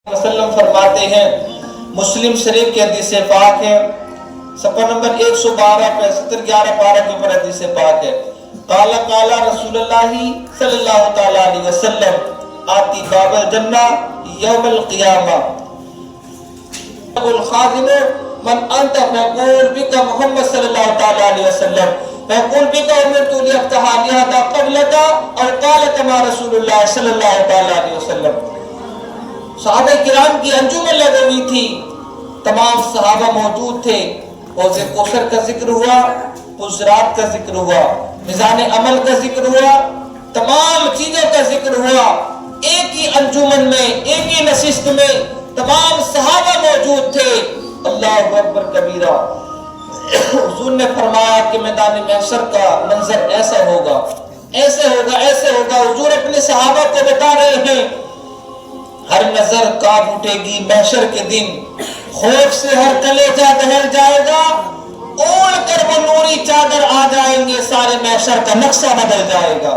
وسلم فرماتے ہیں، مسلم شریف کی حدیث پاک ہے، صفحہ نمبر 112 پہ 11 پارہ کے اوپر حدیث پاک ہے، قال رسول اللہ صلی اللہ تعالی علیہ وسلم آتی باب الجنہ یوم القیامہ الخازن من انت فیقول بک محمد صلی اللہ تعالی علیہ وسلم فیقول بک امرت لیفتح لہذا قبلک او قال کما رسول اللہ صلی اللہ تعالی علیہ وسلم۔ صحابہ کرام کی انجمن لگی ہوئی تھی، تمام صحابہ موجود تھے، حوض کوثر کا ذکر ہوا، حجرات کا ذکر ہوا، میزان عمل کا ذکر ہوا، تمام چیزوں کا ذکر ہوا، ایک ہی انجمن میں، ایک ہی نشست میں تمام صحابہ موجود تھے۔ اللہ اکبر کبیرہ۔ حضور نے فرمایا کہ میدان محشر کا منظر ایسا ہوگا، ایسے ہوگا، ایسے ہوگا۔ حضور اپنے صحابہ کو بتا رہے ہیں، ہر نظر کانپ اٹھے گی محشر کے دن، خوف سے ہر کلیجہ دہل جائے گا، اوڑھ کر وہ نوری چادر آ جائیں گے، سارے محشر کا نقشہ بدل جائے گا،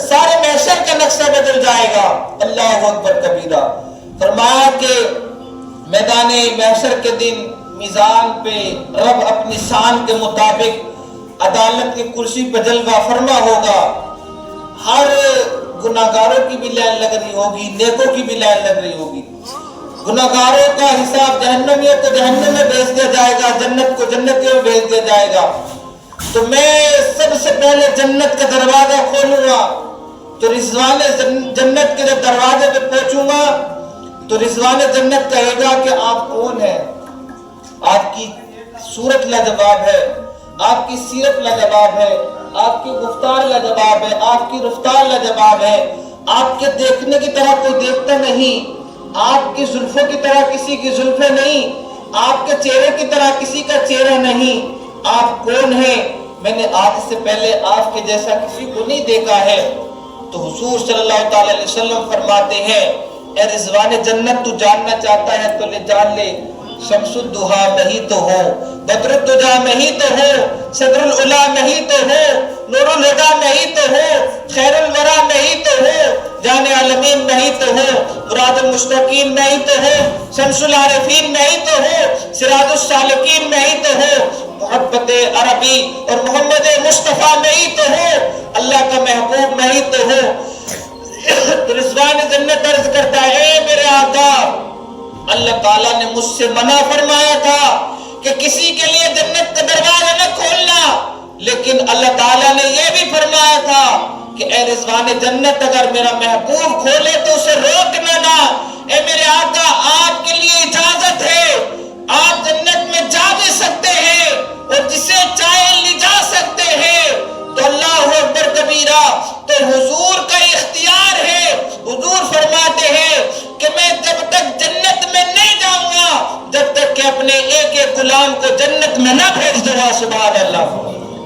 سارے محشر کا نقشہ بدل جائے گا۔ اللہ اکبر کبیرہ۔ فرمایا کہ میدان محشر کے دن میزان پہ رب اپنی شان کے مطابق عدالت کی کرسی پہ جلوہ فرما ہوگا، ہر گناہگاروں کی بھی لائن لگ رہی ہوگی، نیکوں کی بھی لائن لگ رہی ہوگی۔ گناہگاروں کا حساب جہنمیوں کو جہنم میں بھیج دیا جائے گا، جنت کو جنتیوں میں بھیج دیا جائے گا۔ تو میں سب سے پہلے جنت کا دروازہ کھولوں گا، تو رضوان جنت کے جب دروازے پہ پہنچوں گا تو رضوان جنت کہے گا کہ آپ کون ہیں؟ آپ کی صورت لاجواب ہے، آپ کی سیرت لاجواب ہے، آپ کی گفتار لاجواب ہے، آپ کی رفتار لاجواب ہے، آپ کے دیکھنے کی طرح کوئی دیکھتا نہیں، آپ کی زلفوں کی طرح کسی کی زلفیں نہیں، آپ کے چہرے کی طرح کسی کا چہرہ نہیں، آپ کون ہیں؟ میں نے آج سے پہلے آپ کے جیسا کسی کو نہیں دیکھا ہے۔ تو حضور صلی اللہ تعالی علیہ وسلم فرماتے ہیں، اے رضوان جنت تو جاننا چاہتا ہے تو لے جان لے، شمس الدہا میں ہی تو ہو، بدر الدجا میں ہی تو ہو، صدر العلا میں ہی تو ہو، نور الہدا میں ہی تو ہو، خیر الورا میں ہی تو ہو، جان عالمین میں ہی تو ہو، مراد المشتاقین میں ہی تو ہو، شمس العارفین میں ہی تو ہو، سراج السالکین میں ہی تو ہو، محبت عربی اور محمد مصطفیٰ میں ہی تو ہو، اللہ کا محبوب میں ہی تو ہو۔ رضوان جنت عرض کرتا ہے، اے میرے آقا، اللہ تعالیٰ نے مجھ سے منع فرمایا تھا کہ کسی کے لیے جنت کا دروازہ نہ کھولنا، لیکن اللہ تعالیٰ نے یہ بھی فرمایا تھا کہ اے رضوان جنت اگر میرا محبوب کھولے تو اسے روکنا نہ۔ اے میرے آقا، آپ کے لیے اجازت ہے، آپ جنت میں جا بھی سکتے ہیں اور جسے چاہے لے جا سکتے ہیں۔ تو اللہ اکبر کبیرہ، تو حضور کا اختیار ہے۔ حضور فرماتے ہیں کہ میں جب تک جنت میں نہیں جاؤں گا جب تک کہ اپنے ایک ایک غلام کو جنت میں نہ بھیج دوں گا۔ سبحان اللہ۔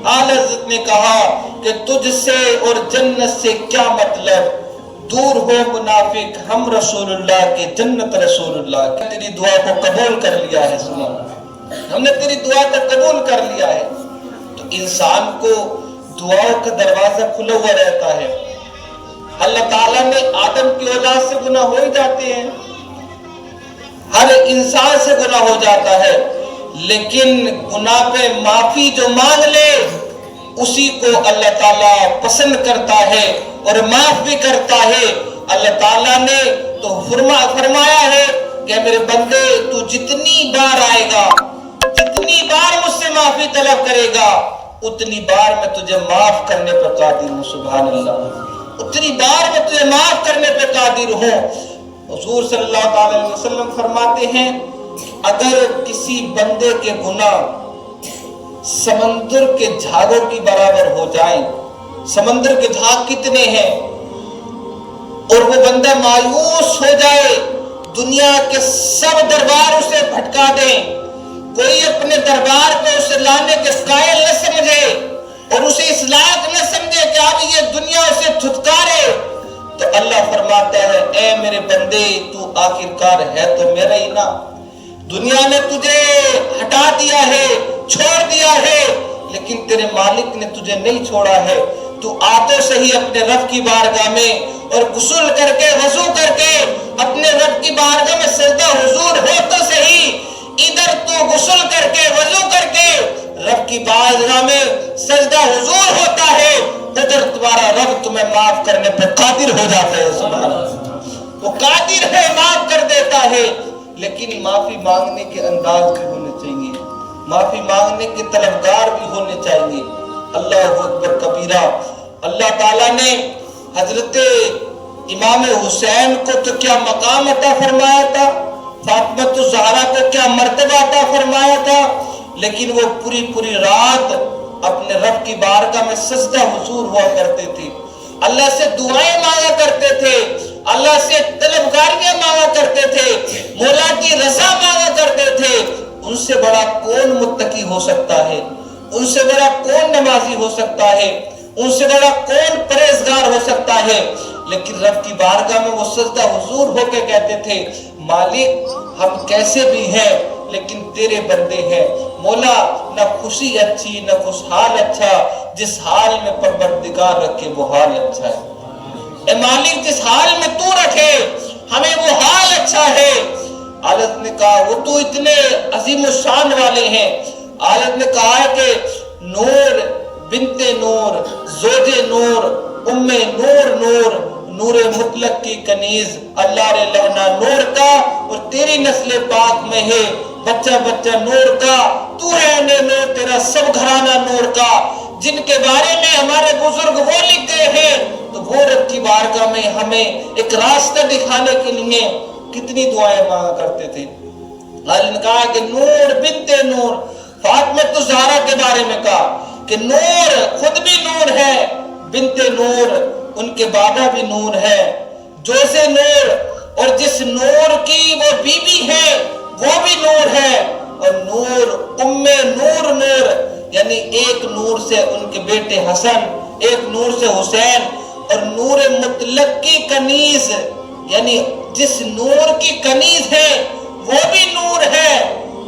اعلی حضرت نے کہا کہ تجھ سے اور جنت سے کیا مطلب، دور ہو منافق، ہم رسول اللہ کے، جنت رسول اللہ کی۔ تیری دعا کو قبول کر لیا ہے، سنا، ہم نے تیری دعا کو قبول کر لیا ہے۔ تو انسان کو دعاؤں کا دروازہ کھلا ہوا رہتا ہے۔ اللہ تعالیٰ نے آدم کی اولاد سے گناہ ہو ہی جاتے ہیں، ہر انسان سے گناہ ہو جاتا ہے، لیکن گناہ پہ معافی جو مانگ لے اسی کو اللہ تعالیٰ پسند کرتا ہے اور معاف بھی کرتا ہے۔ اللہ تعالیٰ نے تو فرمایا ہے کہ میرے بندے تو جتنی بار آئے گا، جتنی بار مجھ سے معافی طلب کرے گا، اتنی بار میں تجھے معاف کرنے پر قادر ہوں۔ سبحان اللہ، اتنی بار میں تجھے معاف کرنے پر قادر ہوں۔ حضور صلی اللہ تعالی علیہ وسلم فرماتے ہیں، اگر کسی بندے کے گناہ سمندر کے جھاگوں کی برابر ہو جائیں، سمندر کے جھاگ کتنے ہیں، اور وہ بندہ مایوس ہو جائے، دنیا کے سب دربار اسے بھٹکا دیں، کوئی اپنے دربار پہ اسے لانے کے قائل نہ سمجھے اور اسے اس لائق نہ سمجھے کہ اب یہ دنیا اسے چھٹکارے، تو اللہ فرماتا ہے، اے میرے بندے، تو آخرکار ہے تو میرا ہی نا، دنیا نے تجھے ہٹا دیا ہے، چھوڑ دیا ہے، لیکن تیرے مالک نے تجھے نہیں چھوڑا ہے۔ تو آ تو صحیح اپنے رب کی بارگاہ میں اور غسل کر کے، وضو کر کے اپنے رب کی بارگاہ میں سجدہ حضور ہو تو صحیح، ادھر تو غسل کر کے وضو کر کے رب کی بارگاہ میں سجدہ حضور ہوتا ہے، ادھر تمہارا رب تمہیں معاف کرنے پر قادر ہو جاتا ہے۔ سبحان اللہ، وہ قادر ہے، معاف کر دیتا ہے، لیکن معافی مانگنے کے انداز بھی ہونے چاہیے، معافی مانگنے کے طلبگار بھی ہونے چاہیے۔ اللہ اکبر کبیرہ۔ اللہ تعالیٰ نے حضرت امام حسین کو تو کیا مقام عطا فرمایا تھا، فاطمہ الزہرا کو کیا مرتبہ عطا فرمایا تھا، لیکن وہ پوری رات اپنے رب کی بارگاہ میں سجدہ حضور ہوا کرتے تھے، اللہ سے دعائیں مانگا کرتے تھے، اللہ سے طلبگاریاں مانگا کرتے تھے، مولا کی رضا مانگا کرتے تھے۔ ان سے بڑا کون متقی ہو سکتا ہے، ان سے بڑا کون نمازی ہو سکتا ہے، ان سے بڑا کون پرہیزگار ہو سکتا ہے، لیکن رب کی بارگاہ میں وہ سجدہ حضور ہو کے کہتے تھے مالک ہم کیسے بھی ہیں لیکن تیرے بندے ہیں، مولا نہ خوشی اچھی نہ خوشحال اچھا، جس حال میں پروردگار رکھے وہ حال اچھا ہے۔ اے مالک جس حال میں تو رکھے ہمیں وہ حال اچھا ہے۔ حضرت نے کہا وہ تو اتنے عظیم الشان والے ہیں، حضرت نے کہا ہے کہ نور بنت نور زوج نور ام نور نور نور مطلق کی کنیز اللہ رے لہنا نور کا، اور تیری نسل پاک میں ہے بچہ بچہ نور کا، تو ہے نور تیرا سب گھرانہ نور کا، جن کے بارے میں ہمارے بزرگ وہ لکھ گئے ہیں، تو وہ رب کی بارگاہ میں ہمیں ایک راستہ دکھانے کے لیے کتنی دعائیں مانگا کرتے تھے۔ اللہ نے کہا کہ نور بنت نور، فاطمہ الزہرا کے بارے میں کہا کہ نور خود بھی نور ہے، بنت نور ان کے بابا بھی نور ہے، جو سے نور، اور جس نور کی وہ بیوی ہے وہ بھی نور ہے، اور نور ام نور نور یعنی ایک نور سے ان کے بیٹے حسن، ایک نور سے حسین، اور نور مطلق کی کنیز یعنی جس نور کی کنیز ہے وہ بھی نور ہے،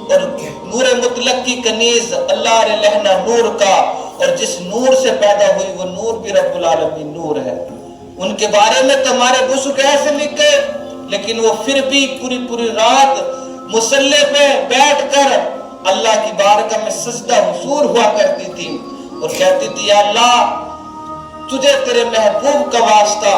اور نور مطلق کی کنیز اللہ رے لہنا نور کا، اور جس نور سے پیدا ہوئی وہ نور بھی رب العالمین نور ہے۔ ان کے بارے میں تو ہمارے بزرگ ایسے لکھ گئے، لیکن وہ پھر بھی پوری رات مصلی پہ بیٹھ کر اللہ کی بارگاہ میں سجدہ حضور ہوا کرتی تھی، اور کہتی تھی یا اللہ تجھے تیرے محبوب کا واسطہ